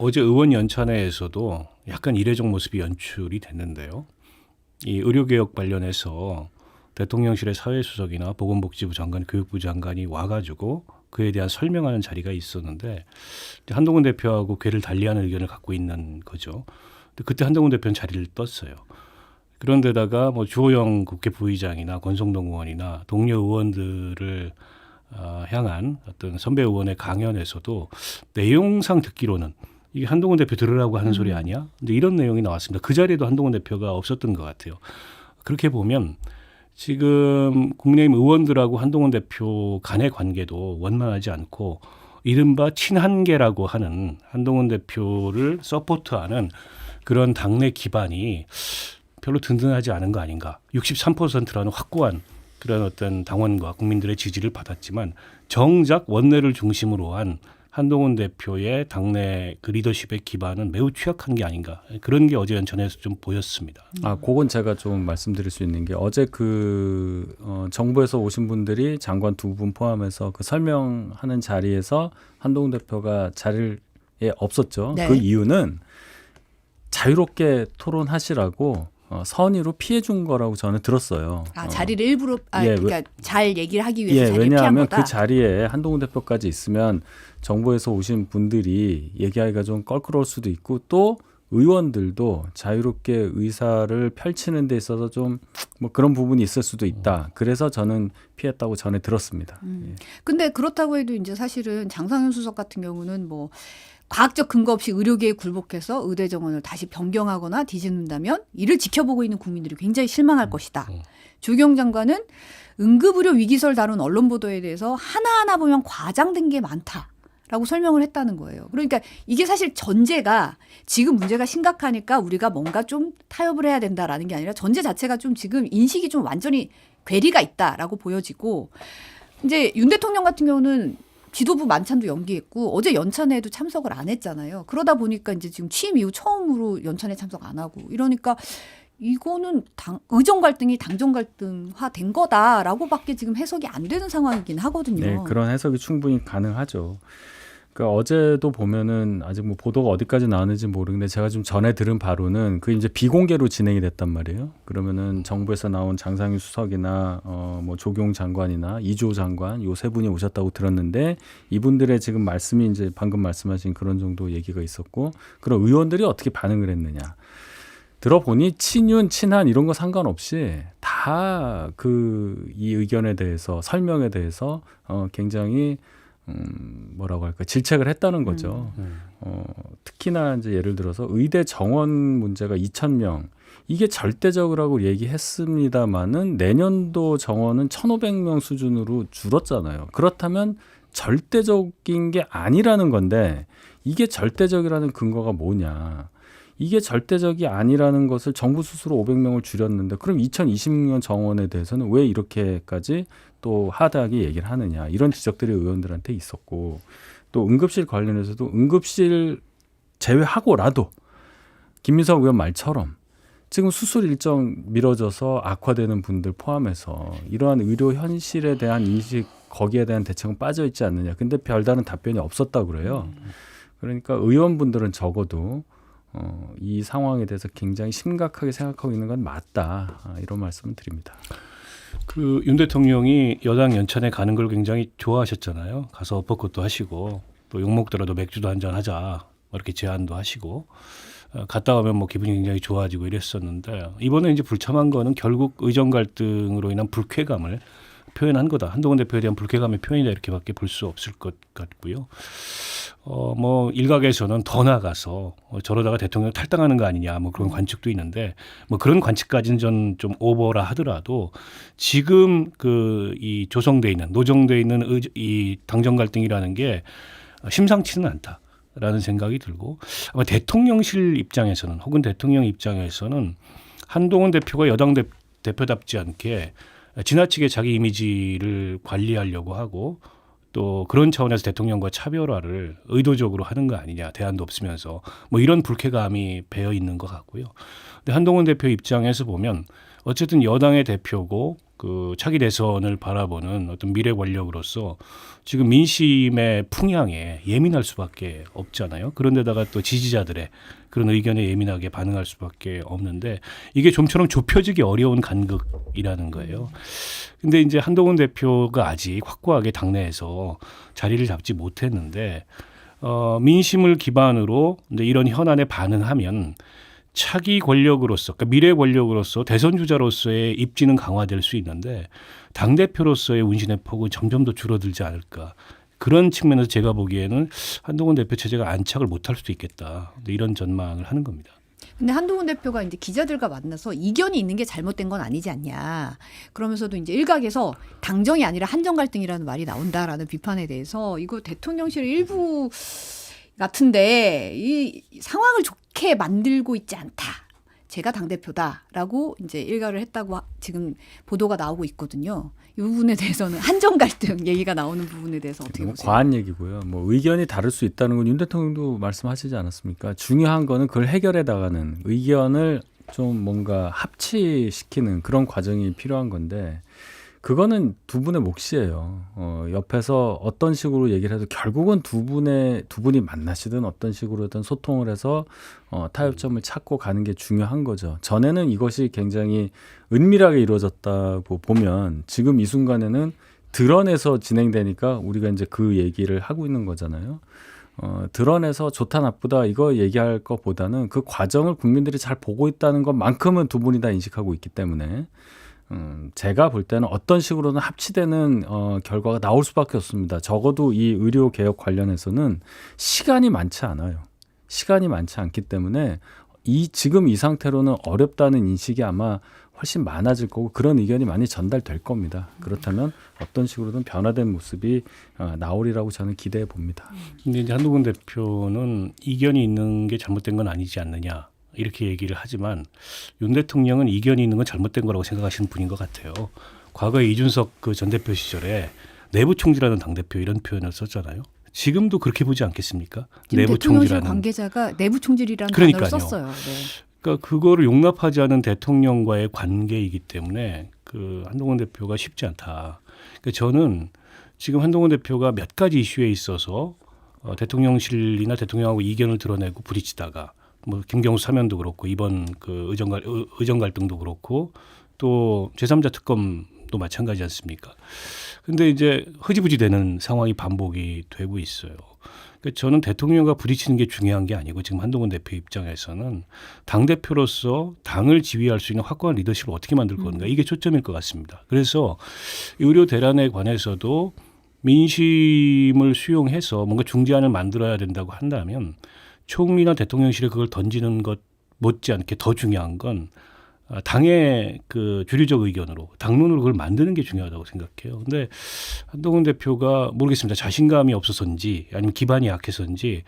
어제 의원 연찬회에서도 약간 이례적 모습이 연출이 됐는데요. 이 의료개혁 관련해서 대통령실의 사회수석이나 보건복지부 장관, 교육부 장관이 와가지고 그에 대한 설명하는 자리가 있었는데 한동훈 대표하고 궤를 달리하는 의견을 갖고 있는 거죠. 근데 그때 한동훈 대표는 자리를 떴어요. 그런데다가 뭐 주호영 국회 부의장이나 권성동 의원이나 동료 의원들을 향한 어떤 선배 의원의 강연에서도 내용상 듣기로는 이게 한동훈 대표 들으라고 하는 소리 아니야? 근데 이런 내용이 나왔습니다. 그 자리에도 한동훈 대표가 없었던 것 같아요. 그렇게 보면 지금 국민의힘 의원들하고 한동훈 대표 간의 관계도 원만하지 않고 이른바 친한계라고 하는 한동훈 대표를 서포트하는 그런 당내 기반이 별로 든든하지 않은 거 아닌가. 63%라는 확고한 그런 어떤 당원과 국민들의 지지를 받았지만 정작 원내를 중심으로 한 한동훈 대표의 당내 그 리더십의 기반은 매우 취약한 게 아닌가. 그런 게 어제 연찬에서 좀 보였습니다. 그건 제가 좀 말씀드릴 수 있는 게 어제 정부에서 오신 분들이 장관 두 분 포함해서 그 설명하는 자리에서 한동훈 대표가 자리에 없었죠. 네. 그 이유는 자유롭게 토론하시라고 선의로 피해 준 거라고 저는 들었어요. 자리를 일부러 예, 그러니까 잘 얘기를 하기 위해서 자리를 피한 왜냐하면 거다. 그 자리에 한동훈 대표까지 있으면 정부에서 오신 분들이 얘기하기가 좀 껄끄러울 수도 있고 또 의원들도 자유롭게 의사를 펼치는 데 있어서 좀 뭐 그런 부분이 있을 수도 있다. 그래서 저는 피했다고 전에 들었습니다. 예. 근데 그렇다고 해도 이제 사실은 장상현 수석 같은 경우는 뭐 과학적 근거 없이 의료계에 굴복해서 의대 정원을 다시 변경하거나 뒤집는다면 이를 지켜보고 있는 국민들이 굉장히 실망할 것이다. 주경 장관은 응급의료 위기설 다룬 언론 보도에 대해서 하나하나 보면 과장된 게 많다라고 설명을 했다는 거예요. 그러니까 이게 사실 전제가 지금 문제가 심각하니까 우리가 뭔가 좀 타협을 해야 된다라는 게 아니라 전제 자체가 좀 지금 인식이 좀 완전히 괴리가 있다라고 보여지고 이제 윤 대통령 같은 경우는 지도부 만찬도 연기했고 어제 연찬회에도 참석을 안 했잖아요. 그러다 보니까 이제 지금 취임 이후 처음으로 연찬회 참석 안 하고 이러니까 이거는 의정 갈등이 당정 갈등화 된 거다라고밖에 지금 해석이 안 되는 상황이긴 하거든요. 네, 그런 해석이 충분히 가능하죠. 그러니까 어제도 보면은 아직 뭐 보도가 어디까지 나왔는지 모르는데 제가 좀 전에 들은 바로는 그 이제 비공개로 진행이 됐단 말이에요. 그러면은 정부에서 나온 장상희 수석이나 뭐 조경 장관이나 이주호 장관 요 세 분이 오셨다고 들었는데 이분들의 지금 말씀이 이제 방금 말씀하신 그런 정도 얘기가 있었고 그럼 의원들이 어떻게 반응을 했느냐. 들어보니 친윤, 친한 이런 거 상관없이 다 이 의견에 대해서 설명에 대해서 굉장히 뭐라고 할까 질책을 했다는 거죠. 특히나 이제 예를 들어서 의대 정원 문제가 2,000명 이게 절대적이라고 얘기했습니다마는 내년도 정원은 1,500명 수준으로 줄었잖아요. 그렇다면 절대적인 게 아니라는 건데 이게 절대적이라는 근거가 뭐냐? 이게 절대적이 아니라는 것을 정부 스스로 500명을 줄였는데 그럼 2026년 정원에 대해서는 왜 이렇게까지 또 하다하게 얘기를 하느냐 이런 지적들이 의원들한테 있었고 또 응급실 관련해서도 응급실 제외하고라도 김민석 의원 말처럼 지금 수술 일정 미뤄져서 악화되는 분들 포함해서 이러한 의료 현실에 대한 인식 거기에 대한 대책은 빠져 있지 않느냐. 근데 별다른 답변이 없었다고 그래요. 그러니까 의원분들은 적어도 이 상황에 대해서 굉장히 심각하게 생각하고 있는 건 맞다. 이런 말씀을 드립니다. 그 윤 대통령이 여당 연찬회 가는 걸 굉장히 좋아하셨잖아요. 가서 엎어컷도 하시고 또 욕먹더라도 맥주도 한잔 하자 이렇게 제안도 하시고 갔다 오면 뭐 기분이 굉장히 좋아지고 이랬었는데 이번에 이제 불참한 거는 결국 의정 갈등으로 인한 불쾌감을 표현한 거다. 한동훈 대표에 대한 불쾌감의 표현이다 이렇게밖에 볼 수 없을 것 같고요. 뭐 일각에서는 더 나가서 저러다가 대통령 탈당하는 거 아니냐 뭐 그런 관측도 있는데 뭐 그런 관측까지는 전 좀 오버라 하더라도 지금 이 조성돼 있는 노정돼 있는 이 당정 갈등이라는 게 심상치는 않다라는 생각이 들고 아마 대통령실 입장에서는 혹은 대통령 입장에서는 한동훈 대표가 여당 대표답지 않게 지나치게 자기 이미지를 관리하려고 하고 또 그런 차원에서 대통령과 차별화를 의도적으로 하는 거 아니냐. 대안도 없으면서 뭐 이런 불쾌감이 배어 있는 것 같고요. 근데 한동훈 대표 입장에서 보면 어쨌든 여당의 대표고 그 차기 대선을 바라보는 어떤 미래 권력으로서 지금 민심의 풍향에 예민할 수밖에 없잖아요. 그런데다가 또 지지자들의 그런 의견에 예민하게 반응할 수밖에 없는데 이게 좀처럼 좁혀지기 어려운 간극이라는 거예요. 근데 이제 한동훈 대표가 아직 확고하게 당내에서 자리를 잡지 못했는데 민심을 기반으로 이제 이런 현안에 반응하면 차기 권력으로서, 그러니까 미래 권력으로서 대선 주자로서의 입지는 강화될 수 있는데 당 대표로서의 운신의 폭은 점점 더 줄어들지 않을까. 그런 측면에서 제가 보기에는 한동훈 대표 체제가 안착을 못할 수도 있겠다. 이런 전망을 하는 겁니다. 근데 한동훈 대표가 이제 기자들과 만나서 이견이 있는 게 잘못된 건 아니지 않냐. 그러면서도 이제 일각에서 당정이 아니라 한정 갈등이라는 말이 나온다라는 비판에 대해서 이거 대통령실 일부 같은데 이 상황을 좋게 만들고 있지 않다. 제가 당대표다라고 이제 일가를 했다고 지금 보도가 나오고 있거든요. 이 부분에 대해서는 한정 갈등 얘기가 나오는 부분에 대해서 어떻게 너무 보세요? 과한 얘기고요. 뭐 의견이 다를 수 있다는 건 윤 대통령도 말씀하시지 않았습니까? 중요한 거는 그걸 해결해 나가는 의견을 좀 뭔가 합치시키는 그런 과정이 필요한 건데 그거는 두 분의 몫이에요. 옆에서 어떤 식으로 얘기를 해도 결국은 두 분이 만나시든 어떤 식으로든 소통을 해서 타협점을 찾고 가는 게 중요한 거죠. 전에는 이것이 굉장히 은밀하게 이루어졌다고 보면 지금 이 순간에는 드러내서 진행되니까 우리가 이제 그 얘기를 하고 있는 거잖아요. 드러내서 좋다 나쁘다 이거 얘기할 것보다는 그 과정을 국민들이 잘 보고 있다는 것만큼은 두 분이 다 인식하고 있기 때문에 제가 볼 때는 어떤 식으로든 합치되는 결과가 나올 수밖에 없습니다. 적어도 이 의료 개혁 관련해서는 시간이 많지 않아요. 시간이 많지 않기 때문에 지금 이 상태로는 어렵다는 인식이 아마 훨씬 많아질 거고 그런 의견이 많이 전달될 겁니다. 그렇다면 어떤 식으로든 변화된 모습이 나오리라고 저는 기대해 봅니다. 근데 이제 한동훈 대표는 이견이 있는 게 잘못된 건 아니지 않느냐. 이렇게 얘기를 하지만 윤 대통령은 이견이 있는 건 잘못된 거라고 생각하시는 분인 것 같아요. 과거에 이준석 그 전 대표 시절에 내부 총질하는 당 대표 이런 표현을 썼잖아요. 지금도 그렇게 보지 않겠습니까? 지금 내부 대통령실 총질하는. 관계자가 내부 총질이라는 그러니까요. 단어를 썼어요. 네. 그러니까 그거를 용납하지 않은 대통령과의 관계이기 때문에 그 한동훈 대표가 쉽지 않다. 그러니까 저는 지금 한동훈 대표가 몇 가지 이슈에 있어서 대통령실이나 대통령하고 이견을 드러내고 부딪히다가 뭐 김경수 사면도 그렇고 이번 그 의정 갈등도 그렇고 또 제3자 특검도 마찬가지 않습니까? 근데 이제 흐지부지 되는 상황이 반복이 되고 있어요. 그러니까 저는 대통령과 부딪히는 게 중요한 게 아니고 지금 한동훈 대표 입장에서는 당 대표로서 당을 지휘할 수 있는 확고한 리더십을 어떻게 만들 건가 이게 초점일 것 같습니다. 그래서 의료 대란에 관해서도 민심을 수용해서 뭔가 중재안을 만들어야 된다고 한다면 총리나 대통령실에 그걸 던지는 것 못지않게 더 중요한 건 당의 그 주류적 의견으로 당론으로 그걸 만드는 게 중요하다고 생각해요. 근데 한동훈 대표가 모르겠습니다. 자신감이 없어서인지 아니면 기반이 약해서인지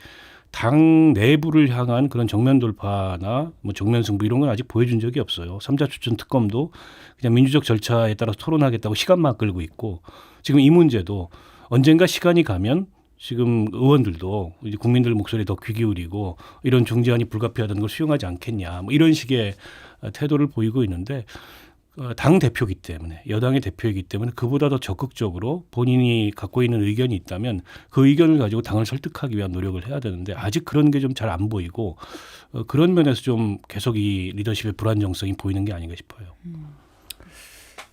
당 내부를 향한 그런 정면 돌파나 뭐 정면 승부 이런 건 아직 보여준 적이 없어요. 3자 추천 특검도 그냥 민주적 절차에 따라서 토론하겠다고 시간만 끌고 있고 지금 이 문제도 언젠가 시간이 가면 지금 의원들도 이제 국민들 목소리에 더 귀 기울이고 이런 중재안이 불가피하다는 걸 수용하지 않겠냐 뭐 이런 식의 태도를 보이고 있는데 당 대표이기 때문에 여당의 대표이기 때문에 그보다 더 적극적으로 본인이 갖고 있는 의견이 있다면 그 의견을 가지고 당을 설득하기 위한 노력을 해야 되는데 아직 그런 게 좀 잘 안 보이고 그런 면에서 좀 계속 이 리더십의 불안정성이 보이는 게 아닌가 싶어요.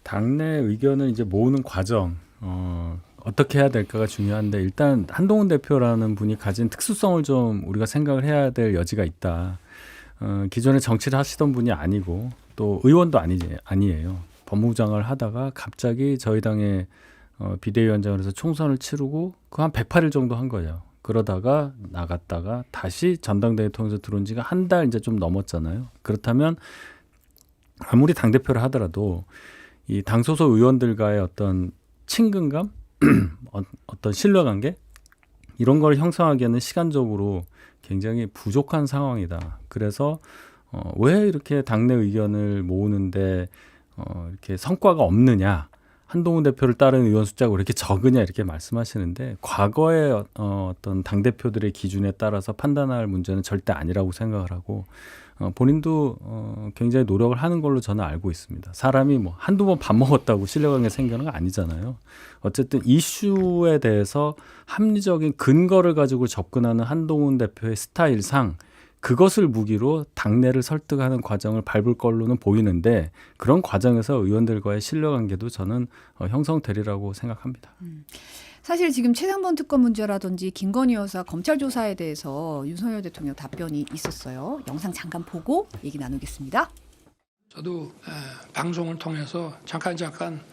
당내 의견을 이제 모으는 과정 어떻게 해야 될까가 중요한데 일단 한동훈 대표라는 분이 가진 특수성을 좀 우리가 생각을 해야 될 여지가 있다. 기존에 정치를 하시던 분이 아니고 또 의원도 아니에요. 법무부 장관을 하다가 갑자기 저희 당의 비대위원장을 해서 총선을 치르고 그 한 108일 정도 한 거예요. 그러다가 나갔다가 다시 전당대회 통해서 들어온 지가 한 달 이제 좀 넘었잖아요. 그렇다면 아무리 당대표를 하더라도 이 당 소속 의원들과의 어떤 친근감, 어떤 신뢰관계 이런 걸 형성하기에는 시간적으로 굉장히 부족한 상황이다. 그래서 왜 이렇게 당내 의견을 모으는데 이렇게 성과가 없느냐? 한동훈 대표를 따르는 의원 숫자가 왜 이렇게 적으냐 이렇게 말씀하시는데 과거의 어떤 당대표들의 기준에 따라서 판단할 문제는 절대 아니라고 생각을 하고 본인도 굉장히 노력을 하는 걸로 저는 알고 있습니다. 사람이 뭐 한두 번 밥 먹었다고 신뢰관계 생기는 거 아니잖아요. 어쨌든 이슈에 대해서 합리적인 근거를 가지고 접근하는 한동훈 대표의 스타일상 그것을 무기로 당내를 설득하는 과정을 밟을 걸로는 보이는데 그런 과정에서 의원들과의 신뢰관계도 저는 형성되리라고 생각합니다. 사실 지금 최상범 특검 문제라든지 김건희 여사 검찰 조사에 대해서 윤석열 대통령 답변이 있었어요. 영상 잠깐 보고 얘기 나누겠습니다. 저도 방송을 통해서 잠깐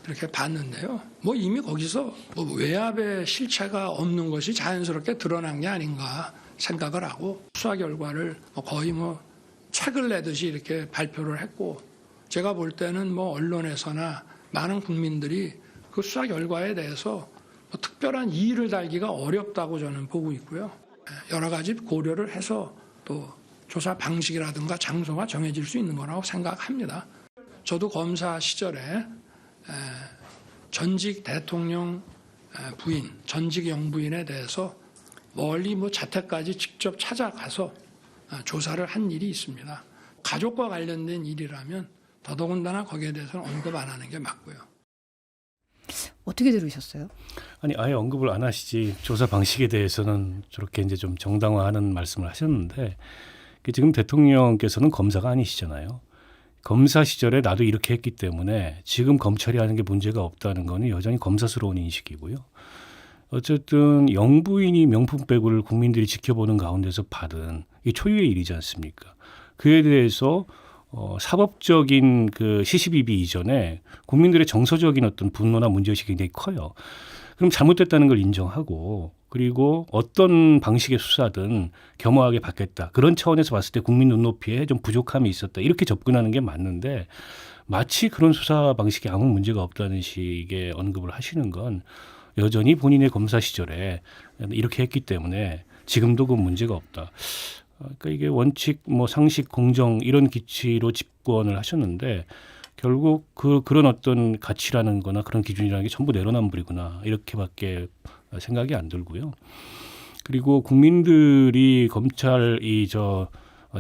이렇게 봤는데요. 뭐 이미 거기서 뭐 외압의 실체가 없는 것이 자연스럽게 드러난 게 아닌가 생각을 하고 수사 결과를 거의 뭐 책을 내듯이 이렇게 발표를 했고 제가 볼 때는 뭐 언론에서나 많은 국민들이 그 수사 결과에 대해서 뭐 특별한 이의를 달기가 어렵다고 저는 보고 있고요. 여러 가지 고려를 해서 또 조사 방식이라든가 장소가 정해질 수 있는 거라고 생각합니다. 저도 검사 시절에 전직 대통령 부인, 전직 영부인에 대해서 멀리 뭐 자택까지 직접 찾아가서 조사를 한 일이 있습니다. 가족과 관련된 일이라면 더더군다나 거기에 대해서는 언급 안 하는 게 맞고요. 어떻게 들으셨어요? 아니 아예 언급을 안 하시지 조사 방식에 대해서는 저렇게 이제 좀 정당화하는 말씀을 하셨는데 지금 대통령께서는 검사가 아니시잖아요. 검사 시절에 나도 이렇게 했기 때문에 지금 검찰이 하는 게 문제가 없다는 거는 여전히 검사스러운 인식이고요. 어쨌든 영부인이 명품백을 국민들이 지켜보는 가운데서 받은 이 초유의 일이지 않습니까? 그에 대해서 사법적인 그 시시비비 이전에 국민들의 정서적인 어떤 분노나 문제의식이 굉장히 커요. 그럼 잘못됐다는 걸 인정하고 그리고 어떤 방식의 수사든 겸허하게 받겠다. 그런 차원에서 봤을 때 국민 눈높이에 좀 부족함이 있었다. 이렇게 접근하는 게 맞는데 마치 그런 수사 방식에 아무 문제가 없다는 식의 언급을 하시는 건 여전히 본인의 검사 시절에 이렇게 했기 때문에 지금도 그 문제가 없다. 그러니까 이게 원칙, 뭐 상식, 공정 이런 기치로 집권을 하셨는데 결국 그런 어떤 가치라는 거나 그런 기준이라는 게 전부 내로남불이구나 이렇게밖에 생각이 안 들고요. 그리고 국민들이 검찰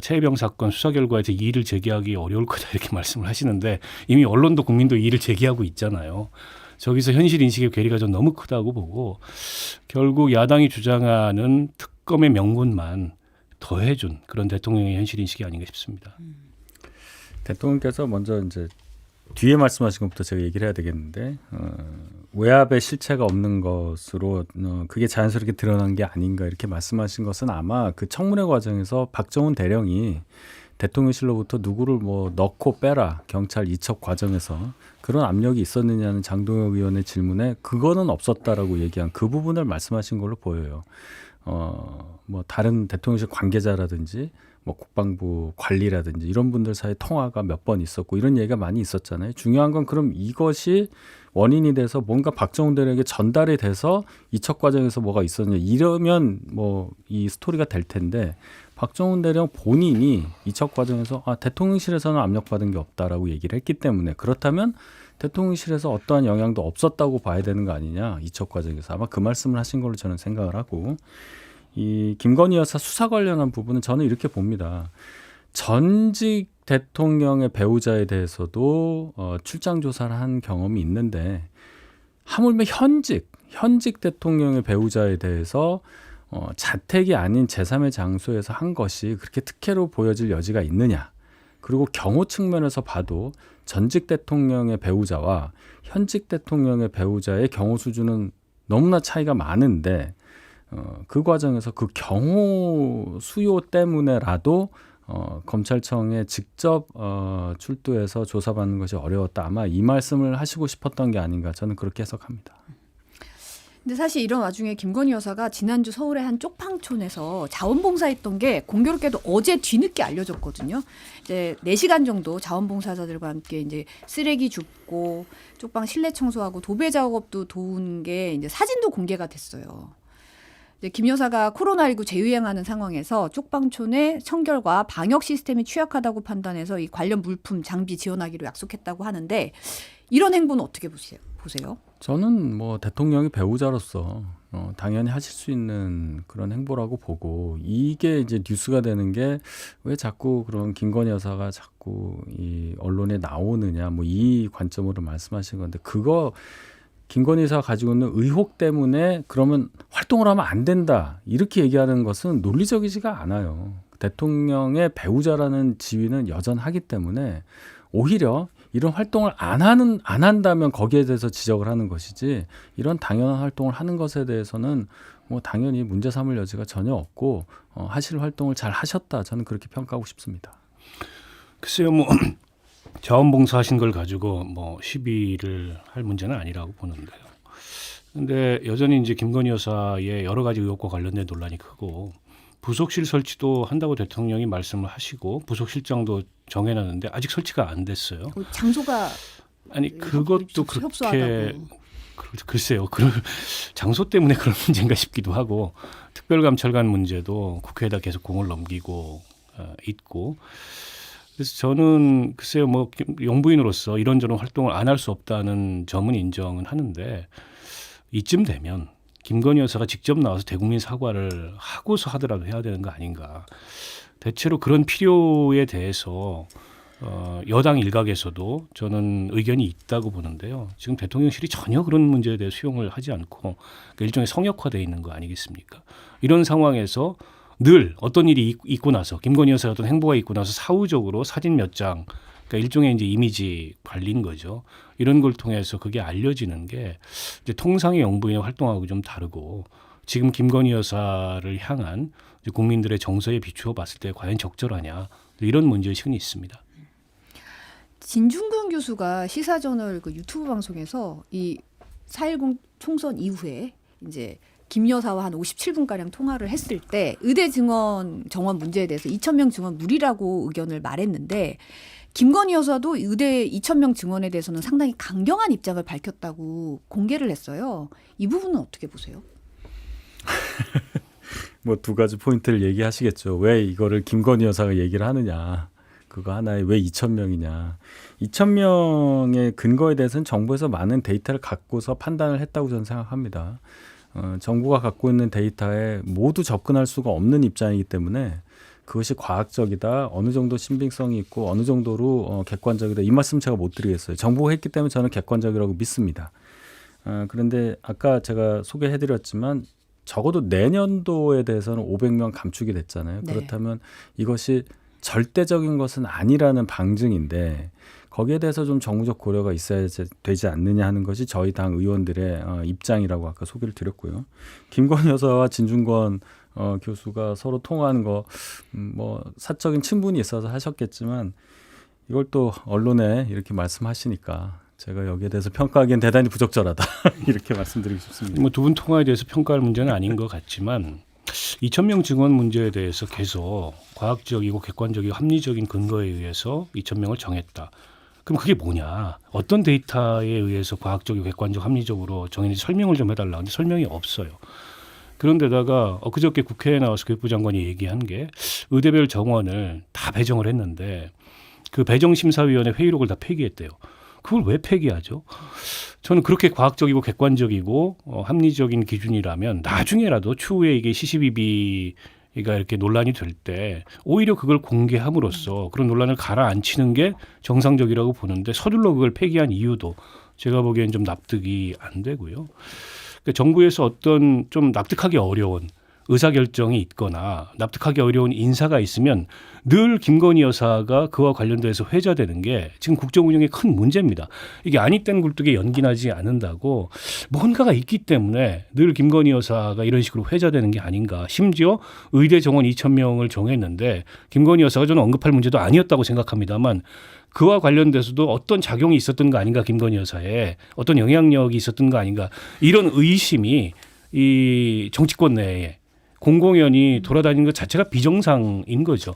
최혜병 사건 수사 결과에서 이의를 제기하기 어려울 거다 이렇게 말씀을 하시는데 이미 언론도 국민도 이의를 제기하고 있잖아요. 저기서 현실 인식의 괴리가 좀 너무 크다고 보고 결국 야당이 주장하는 특검의 명분만 더해준 그런 대통령의 현실 인식이 아닌가 싶습니다. 대통령께서 먼저 이제 뒤에 말씀하신 것부터 제가 얘기를 해야 되겠는데 외압의 실체가 없는 것으로 그게 자연스럽게 드러난 게 아닌가 이렇게 말씀하신 것은 아마 그 청문회 과정에서 박정훈 대령이 대통령실로부터 누구를 뭐 넣고 빼라 경찰 이첩 과정에서 그런 압력이 있었느냐는 장동혁 의원의 질문에 그거는 없었다라고 얘기한 그 부분을 말씀하신 걸로 보여요. 뭐 다른 대통령실 관계자라든지 뭐 국방부 관리라든지 이런 분들 사이 통화가 몇 번 있었고 이런 얘기가 많이 있었잖아요. 중요한 건 그럼 이것이 원인이 돼서 뭔가 박정훈 대령에게 전달이 돼서 이첩 과정에서 뭐가 있었냐 이러면 뭐 이 스토리가 될 텐데 박정훈 대령 본인이 이첩 과정에서 대통령실에서는 압력받은 게 없다라고 얘기를 했기 때문에 그렇다면 대통령실에서 어떠한 영향도 없었다고 봐야 되는 거 아니냐 이첩 과정에서 아마 그 말씀을 하신 걸로 저는 생각을 하고 이 김건희 여사 수사 관련한 부분은 저는 이렇게 봅니다. 전직 대통령의 배우자에 대해서도 출장 조사를 한 경험이 있는데 하물며 현직 대통령의 배우자에 대해서 자택이 아닌 제3의 장소에서 한 것이 그렇게 특혜로 보여질 여지가 있느냐. 그리고 경호 측면에서 봐도 전직 대통령의 배우자와 현직 대통령의 배우자의 경호 수준은 너무나 차이가 많은데 그 과정에서 그 경호 수요 때문에라도 검찰청에 직접 출두해서 조사받는 것이 어려웠다. 아마 이 말씀을 하시고 싶었던 게 아닌가 저는 그렇게 해석합니다. 근데 사실 이런 와중에 김건희 여사가 지난주 서울의 한 쪽방촌에서 자원봉사했던 게 공교롭게도 어제 뒤늦게 알려졌거든요. 이제 4시간 정도 자원봉사자들과 함께 이제 쓰레기 줍고 쪽방 실내 청소하고 도배 작업도 도운 게 이제 사진도 공개가 됐어요. 이제 김 여사가 코로나19 재유행하는 상황에서 쪽방촌의 청결과 방역 시스템이 취약하다고 판단해서 이 관련 물품 장비 지원하기로 약속했다고 하는데 이런 행보는 어떻게 보세요? 저는 뭐 대통령이 배우자로서 당연히 하실 수 있는 그런 행보라고 보고, 이게 이제 뉴스가 되는 게 왜 자꾸 그런 김건희 여사가 자꾸 이 언론에 나오느냐, 뭐 이 관점으로 말씀하신 건데, 그거 김건희 여사가 가지고 있는 의혹 때문에 그러면 활동을 하면 안 된다 이렇게 얘기하는 것은 논리적이지가 않아요. 대통령의 배우자라는 지위는 여전하기 때문에 오히려 이런 활동을 안 한다면 거기에 대해서 지적을 하는 것이지, 이런 당연한 활동을 하는 것에 대해서는 뭐 당연히 문제 삼을 여지가 전혀 없고 하실 활동을 잘 하셨다, 저는 그렇게 평가하고 싶습니다. 글쎄요, 뭐 자원봉사하신 걸 가지고 뭐 시비를 할 문제는 아니라고 보는데요. 근데 여전히 이제 김건희 여사의 여러 가지 의혹과 관련된 논란이 크고, 부속실 설치도 한다고 대통령이 말씀을 하시고 부속실장도 정해놨는데 아직 설치가 안 됐어요. 장소가 아니 그것도 그렇게 협소하다고. 글쎄요. 그 장소 때문에 그런 문제인가 싶기도 하고, 특별감찰관 문제도 국회에다 계속 공을 넘기고 있고, 그래서 저는 글쎄요, 뭐 영부인으로서 이런저런 활동을 안 할 수 없다는 점은 인정은 하는데, 이쯤 되면 김건희 여사가 직접 나와서 대국민 사과를 하고서 하더라도 해야 되는 거 아닌가. 대체로 그런 필요에 대해서 여당 일각에서도 저는 의견이 있다고 보는데요. 지금 대통령실이 전혀 그런 문제에 대해 수용을 하지 않고 그러니까 일종의 성역화되어 있는 거 아니겠습니까? 이런 상황에서 늘 어떤 일이 있고 나서, 김건희 여사의 어떤 행보가 있고 나서 사후적으로 사진 몇 장, 그러니까 일종의 이제 이미지 관리인 거죠. 이런 걸 통해서 그게 알려지는 게 이제 통상의 영부인의 활동하고 좀 다르고, 지금 김건희 여사를 향한 이제 국민들의 정서에 비추어 봤을 때 과연 적절하냐, 이런 문제의식은 있습니다. 진중근 교수가 시사저널 그 유튜브 방송에서 이 4.10 총선 이후에 이제 김 여사와 한 57분가량 통화를 했을 때 의대 증원 정원 문제에 대해서 2,000명 증원 무리라고 의견을 말했는데, 김건희 여사도 의대 2,000명 증원에 대해서는 상당히 강경한 입장을 밝혔다고 공개를 했어요. 이 부분은 어떻게 보세요? 뭐 두 가지 포인트를 얘기하시겠죠. 왜 이거를 김건희 여사가 얘기를 하느냐. 그거 하나에 왜 2,000명이냐. 2,000명의 근거에 대해서는 정부에서 많은 데이터를 갖고서 판단을 했다고 저는 생각합니다. 정부가 갖고 있는 데이터에 모두 접근할 수가 없는 입장이기 때문에 그것이 과학적이다, 어느 정도 신빙성이 있고 어느 정도로 객관적이다, 이 말씀 제가 못 드리겠어요. 정부가 했기 때문에 저는 객관적이라고 믿습니다. 그런데 아까 제가 소개해드렸지만 적어도 내년도에 대해서는 500명 감축이 됐잖아요. 네. 그렇다면 이것이 절대적인 것은 아니라는 방증인데, 거기에 대해서 좀 정무적 고려가 있어야 되지 않느냐 하는 것이 저희 당 의원들의 입장이라고 아까 소개를 드렸고요. 김건희 여사와 진중권 교수가 서로 통화하는 거 뭐 사적인 친분이 있어서 하셨겠지만, 이걸 또 언론에 이렇게 말씀하시니까 제가 여기에 대해서 평가하기엔 대단히 부적절하다 이렇게 말씀드리고 싶습니다. 뭐 두 분 통화에 대해서 평가할 문제는 아닌 것 같지만, 2,000명 증원 문제에 대해서 계속 과학적이고 객관적이고 합리적인 근거에 의해서 2,000명을 정했다. 그럼 그게 뭐냐? 어떤 데이터에 의해서 과학적이고 객관적 합리적으로 정했는지 설명을 좀 해달라. 근데 설명이 없어요. 그런데다가 엊그저께 국회에 나와서 교육부 장관이 얘기한 게 의대별 정원을 다 배정을 했는데 그 배정심사위원회 회의록을 다 폐기했대요. 그걸 왜 폐기하죠? 저는 그렇게 과학적이고 객관적이고 합리적인 기준이라면 나중에라도 추후에 이게 시시비비가 이렇게 논란이 될 때 오히려 그걸 공개함으로써 그런 논란을 가라앉히는 게 정상적이라고 보는데, 서둘러 그걸 폐기한 이유도 제가 보기엔 좀 납득이 안 되고요. 그러니까 정부에서 어떤 좀 납득하기 어려운 의사결정이 있거나 납득하기 어려운 인사가 있으면 늘 김건희 여사가 그와 관련돼서 회자되는 게 지금 국정 운영의 큰 문제입니다. 이게 아니 땐 굴뚝에 연기 나지 않는다고 뭔가가 있기 때문에 늘 김건희 여사가 이런 식으로 회자되는 게 아닌가. 심지어 의대 정원 2,000명을 정했는데 김건희 여사가 저는 언급할 문제도 아니었다고 생각합니다만, 그와 관련돼서도 어떤 작용이 있었던 거 아닌가, 김건희 여사에 어떤 영향력이 있었던 거 아닌가, 이런 의심이 이 정치권 내에 공공연히 돌아다니는 것 자체가 비정상인 거죠.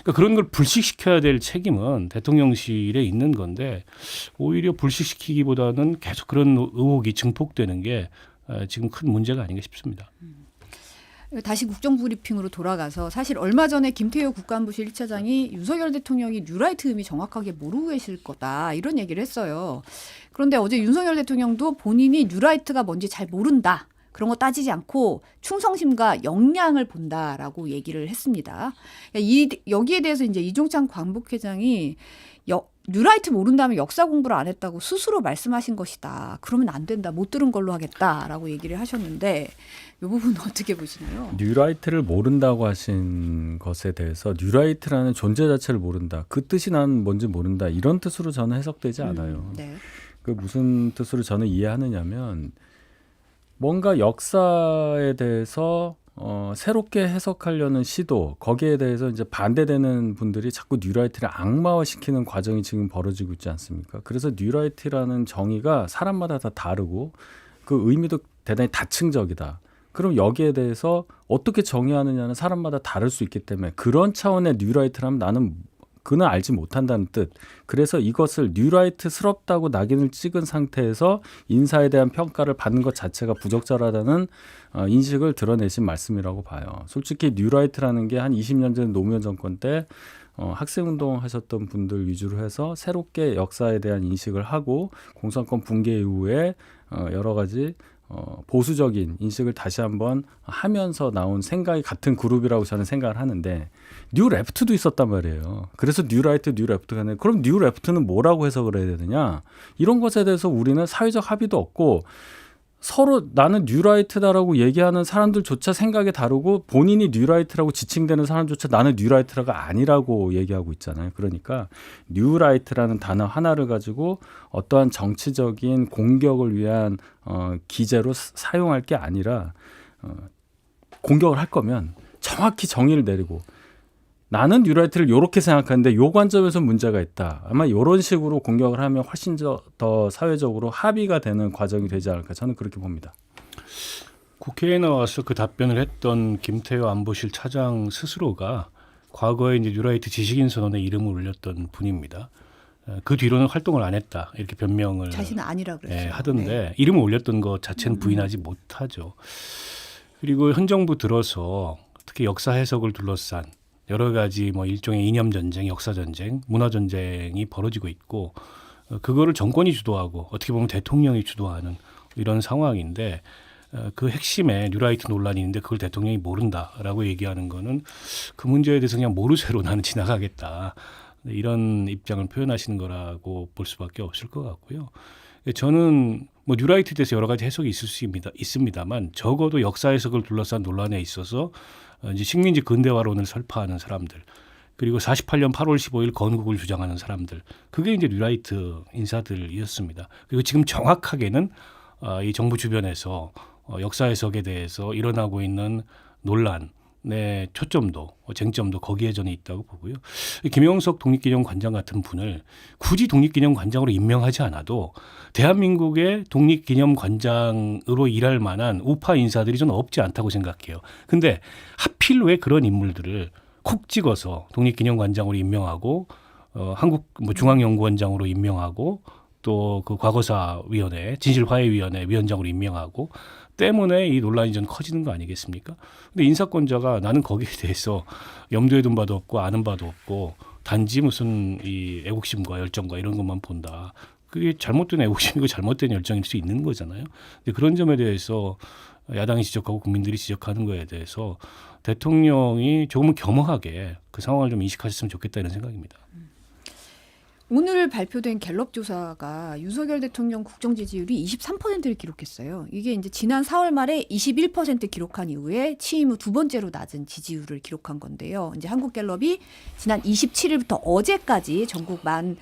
그러니까 그런 걸 불식시켜야 될 책임은 대통령실에 있는 건데, 오히려 불식시키기보다는 계속 그런 의혹이 증폭되는 게 지금 큰 문제가 아닌가 싶습니다. 다시 국정브리핑으로 돌아가서 사실 얼마 전에 김태효 국가안보실 1차장이 윤석열 대통령이 뉴라이트 의미 정확하게 모르고 계실 거다 이런 얘기를 했어요. 그런데 어제 윤석열 대통령도 본인이 뉴라이트가 뭔지 잘 모른다. 그런 거 따지지 않고 충성심과 역량을 본다라고 얘기를 했습니다. 여기에 대해서 이제 이종찬 광복회장이 뉴라이트 모른다면 역사 공부를 안 했다고 스스로 말씀하신 것이다. 그러면 안 된다. 못 들은 걸로 하겠다라고 얘기를 하셨는데 이 부분은 어떻게 보시나요? 뉴라이트를 모른다고 하신 것에 대해서 뉴라이트라는 존재 자체를 모른다. 그 뜻이 난 뭔지 모른다. 이런 뜻으로 저는 해석되지 않아요. 네. 그 무슨 뜻으로 저는 이해하느냐면 뭔가 역사에 대해서 새롭게 해석하려는 시도, 거기에 대해서 이제 반대되는 분들이 자꾸 뉴라이트를 악마화시키는 과정이 지금 벌어지고 있지 않습니까? 그래서 뉴라이트라는 정의가 사람마다 다 다르고 그 의미도 대단히 다층적이다. 그럼 여기에 대해서 어떻게 정의하느냐는 사람마다 다를 수 있기 때문에 그런 차원의 뉴라이트라면 나는 그는 알지 못한다는 뜻. 그래서 이것을 뉴라이트스럽다고 낙인을 찍은 상태에서 인사에 대한 평가를 받는 것 자체가 부적절하다는 인식을 드러내신 말씀이라고 봐요. 솔직히 뉴라이트라는 게 한 20년 전 노무현 정권 때 학생운동 하셨던 분들 위주로 해서 새롭게 역사에 대한 인식을 하고 공산권 붕괴 이후에 여러 가지 보수적인 인식을 다시 한번 하면서 나온 생각이 같은 그룹이라고 저는 생각을 하는데 뉴 레프트도 있었단 말이에요. 그래서 뉴 라이트, 뉴 레프트가 있는데 그럼 뉴 레프트는 뭐라고 해석을 해야 되느냐? 이런 것에 대해서 우리는 사회적 합의도 없고 서로 나는 뉴라이트다라고 얘기하는 사람들조차 생각이 다르고 본인이 뉴라이트라고 지칭되는 사람조차 나는 뉴라이트가 아니라고 얘기하고 있잖아요. 그러니까 뉴라이트라는 단어 하나를 가지고 어떠한 정치적인 공격을 위한 기제로 사용할 게 아니라 공격을 할 거면 정확히 정의를 내리고 나는 뉴라이트를 이렇게 생각하는데 요 관점에서 문제가 있다. 아마 이런 식으로 공격을 하면 훨씬 더 사회적으로 합의가 되는 과정이 되지 않을까 저는 그렇게 봅니다. 국회에 나와서 그 답변을 했던 김태효 안보실 차장 스스로가 과거에 이제 뉴라이트 지식인 선언에 이름을 올렸던 분입니다. 그 뒤로는 활동을 안 했다 이렇게 변명을 자신은 아니라 그랬어요. 하던데 네. 이름을 올렸던 것 자체는 부인하지 못하죠. 그리고 현 정부 들어서 특히 역사 해석을 둘러싼 여러 가지 뭐 일종의 이념 전쟁, 역사 전쟁, 문화 전쟁이 벌어지고 있고 그거를 정권이 주도하고 어떻게 보면 대통령이 주도하는 이런 상황인데 그 핵심에 뉴라이트 논란이 있는데 그걸 대통령이 모른다라고 얘기하는 거는 그 문제에 대해서 그냥 모르쇠로 나는 지나가겠다. 이런 입장을 표현하시는 거라고 볼 수밖에 없을 것 같고요. 저는 뭐 뉴라이트에 대해서 여러 가지 해석이 있을 수 있습니다만 적어도 역사 해석을 둘러싼 논란에 있어서 이제 식민지 근대화론을 설파하는 사람들 그리고 48년 8월 15일 건국을 주장하는 사람들 그게 이제 뉴라이트 인사들이었습니다. 그리고 지금 정확하게는 이 정부 주변에서 역사 해석에 대해서 일어나고 있는 논란의 초점도 쟁점도 거기에 저는 있다고 보고요. 김영석 독립기념관장 같은 분을 굳이 독립기념관장으로 임명하지 않아도 대한민국의 독립기념관장으로 일할 만한 우파 인사들이 저는 없지 않다고 생각해요. 근데 하필 왜 그런 인물들을 콕 찍어서 독립기념관장으로 임명하고 한국 중앙연구원장으로 임명하고 또 그 과거사위원회 진실화해위원회 위원장으로 임명하고 때문에 이 논란이 좀 커지는 거 아니겠습니까? 근데 인사권자가 나는 거기에 대해서 염두에 둔 바도 없고 아는 바도 없고 단지 무슨 이 애국심과 열정과 이런 것만 본다. 그게 잘못된 애국심이고 잘못된 열정일 수 있는 거잖아요. 근데 그런 점에 대해서 야당이 지적하고 국민들이 지적하는 거에 대해서 대통령이 조금은 겸허하게 그 상황을 좀 인식하셨으면 좋겠다 이런 생각입니다. 오늘 발표된 갤럽 조사가 윤석열 대통령 국정 지지율이 23%를 기록했어요. 이게 이제 지난 4월 말에 21% 기록한 이후에 취임 후 두 번째로 낮은 지지율을 기록한 건데요. 이제 한국갤럽이 지난 27일부터 어제까지 전국 만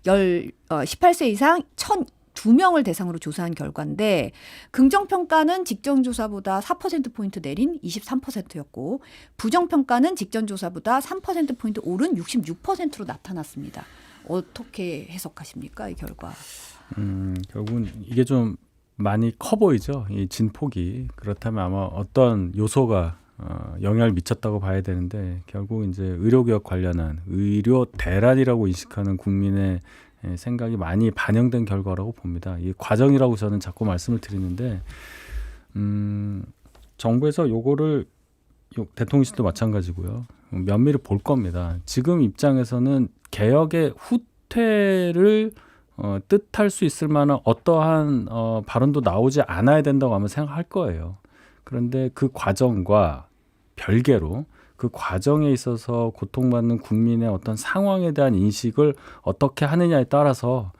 18세 이상 1,002명을 대상으로 조사한 결과인데 긍정평가는 직전조사보다 4%포인트 내린 23%였고 부정평가는 직전조사보다 3%포인트 오른 66%로 나타났습니다. 어떻게 해석하십니까? 이 결과. 결국은 이게 좀 많이 커 보이죠. 이 진폭이. 그렇다면 아마 어떤 요소가 영향을 미쳤다고 봐야 되는데 결국 이제 의료개혁 관련한 의료 대란이라고 인식하는 국민의 생각이 많이 반영된 결과라고 봅니다. 이 과정이라고 저는 자꾸 말씀을 드리는데 정부에서 요거를 대통령실도 마찬가지고요. 면밀히 볼 겁니다. 지금 입장에서는 개혁의 후퇴를 뜻할 수 있을 만한 어떠한 발언도 나오지 않아야 된다고 아마 생각할 거예요. 그런데 그 과정과 별개로 그 과정에 있어서 고통받는 국민의 어떤 상황에 대한 인식을 어떻게 하느냐에 따라서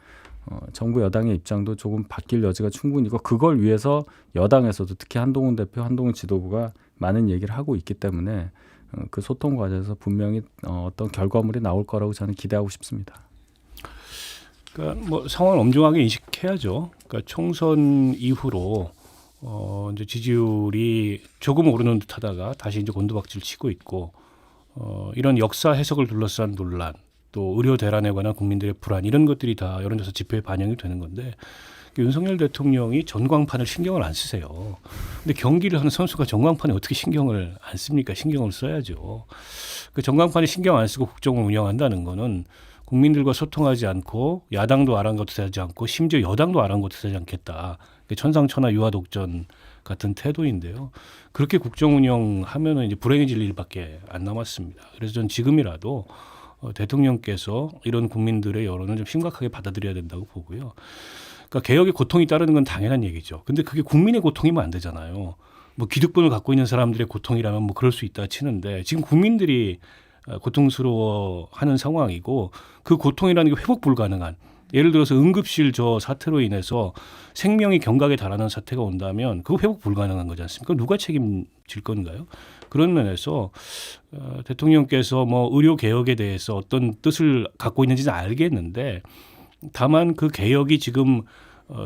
정부 여당의 입장도 조금 바뀔 여지가 충분히 있고 그걸 위해서 여당에서도 특히 한동훈 대표, 한동훈 지도부가 많은 얘기를 하고 있기 때문에 그 소통 과정에서 분명히 어떤 결과물이 나올 거라고 저는 기대하고 싶습니다. 그러니까 뭐 상황을 엄중하게 인식해야죠. 그러니까 총선 이후로 이제 지지율이 조금 오르는 듯하다가 다시 이제 곤두박질 치고 있고 이런 역사 해석을 둘러싼 논란, 또 의료 대란에 관한 국민들의 불안 이런 것들이 다 여론조사 지표에 반영이 되는 건데 윤석열 대통령이 전광판을 신경을 안 쓰세요. 근데 경기를 하는 선수가 전광판에 어떻게 신경을 안 씁니까? 신경을 써야죠. 그 전광판에 신경 안 쓰고 국정을 운영한다는 거는 국민들과 소통하지 않고 야당도 아랑곳하지 않고 심지어 여당도 아랑곳하지 않겠다. 천상천하 유화독전 같은 태도인데요. 그렇게 국정 운영하면은 이제 불행해질 일밖에 안 남았습니다. 그래서 전 지금이라도 대통령께서 이런 국민들의 여론을 좀 심각하게 받아들여야 된다고 보고요. 그러니까 개혁의 고통이 따르는 건 당연한 얘기죠. 근데 그게 국민의 고통이면 안 되잖아요. 뭐 기득권을 갖고 있는 사람들의 고통이라면 뭐 그럴 수 있다 치는데 지금 국민들이 고통스러워하는 상황이고 그 고통이라는 게 회복 불가능한 예를 들어서 응급실 저 사태로 인해서 생명이 경각에 달하는 사태가 온다면 그거 회복 불가능한 거지 않습니까? 누가 책임질 건가요? 그런 면에서 대통령께서 뭐 의료 개혁에 대해서 어떤 뜻을 갖고 있는지는 알겠는데 다만 그 개혁이 지금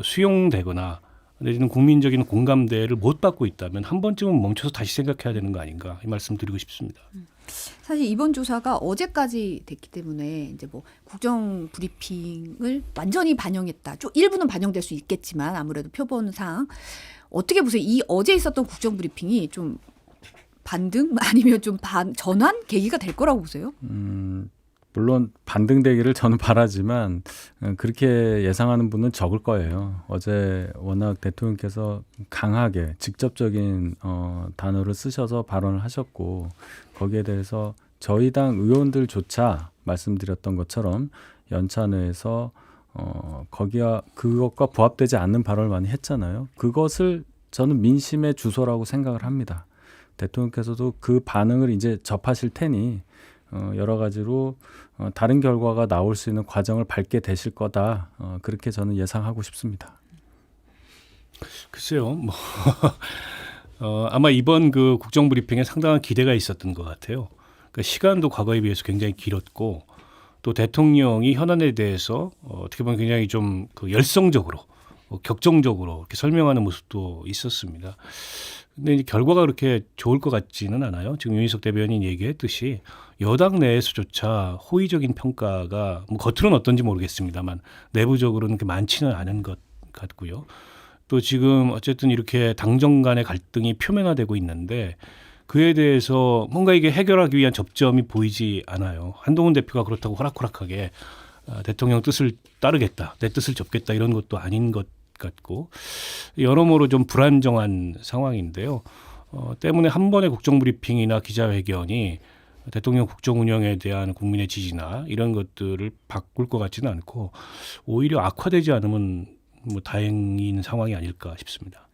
수용되거나 내지는 국민적인 공감대를 못 받고 있다면 한 번쯤은 멈춰서 다시 생각해야 되는 거 아닌가 이 말씀 드리고 싶습니다. 사실 이번 조사가 어제까지 됐기 때문에 이제 뭐 국정 브리핑을 완전히 반영했다. 좀 일부는 반영될 수 있겠지만 아무래도 표본상 어떻게 보세요? 이 어제 있었던 국정 브리핑이 좀 반등 아니면 좀 전환 계기가 될 거라고 보세요? 물론 반등되기를 저는 바라지만 그렇게 예상하는 분은 적을 거예요. 어제 워낙 대통령께서 강하게 직접적인 단어를 쓰셔서 발언을 하셨고 거기에 대해서 저희 당 의원들조차 말씀드렸던 것처럼 연찬회에서 그것과 부합되지 않는 발언을 많이 했잖아요. 그것을 저는 민심의 주소라고 생각을 합니다. 대통령께서도 그 반응을 이제 접하실 테니 여러 가지로 다른 결과가 나올 수 있는 과정을 밟게 되실 거다. 그렇게 저는 예상하고 싶습니다. 글쎄요, 뭐 아마 이번 그 국정 브리핑에 상당한 기대가 있었던 것 같아요. 그러니까 시간도 과거에 비해서 굉장히 길었고 또 대통령이 현안에 대해서 어떻게 보면 굉장히 좀 그 열성적으로 격정적으로 이렇게 설명하는 모습도 있었습니다. 근데 이제 결과가 그렇게 좋을 것 같지는 않아요. 지금 윤희석 대변인 얘기했듯이 여당 내에서조차 호의적인 평가가 뭐 겉으로는 어떤지 모르겠습니다만 내부적으로는 그렇게 많지는 않은 것 같고요. 또 지금 어쨌든 이렇게 당정 간의 갈등이 표면화되고 있는데 그에 대해서 뭔가 이게 해결하기 위한 접점이 보이지 않아요. 한동훈 대표가 그렇다고 호락호락하게 대통령 뜻을 따르겠다, 내 뜻을 접겠다 이런 것도 아닌 것 같고 여러모로 좀 불안정한 상황인데요. 때문에 한 번의 국정 브리핑이나 기자회견이 대통령 국정 운영에 대한 국민의 지지나 이런 것들을 바꿀 것 같지는 않고 오히려 악화되지 않으면 뭐 다행인 상황이 아닐까 싶습니다.